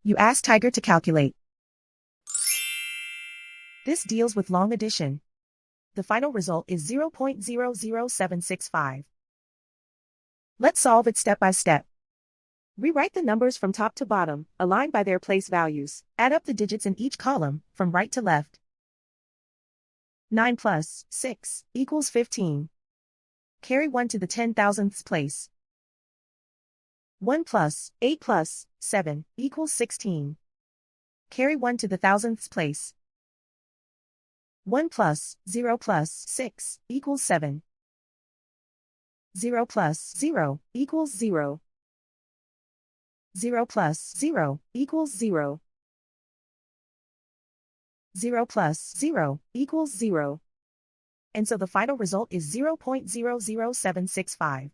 You ask Tiger to calculate. This deals with long addition. The final result is 0.00765. Let's solve it step by step. Rewrite the numbers from top to bottom, aligned by their place values. Add up the digits in each column, from right to left. 9 plus 6 equals 15. Carry 1 to the 10,000th place. 1 plus 8 plus 7 equals 16. Carry 1 to the 1,000th place. 1 plus 0 plus 6 equals 7. 0 plus 0 equals 0. 0 plus 0 equals 0. 0 plus 0 equals 0. And so the final result is 0.00765.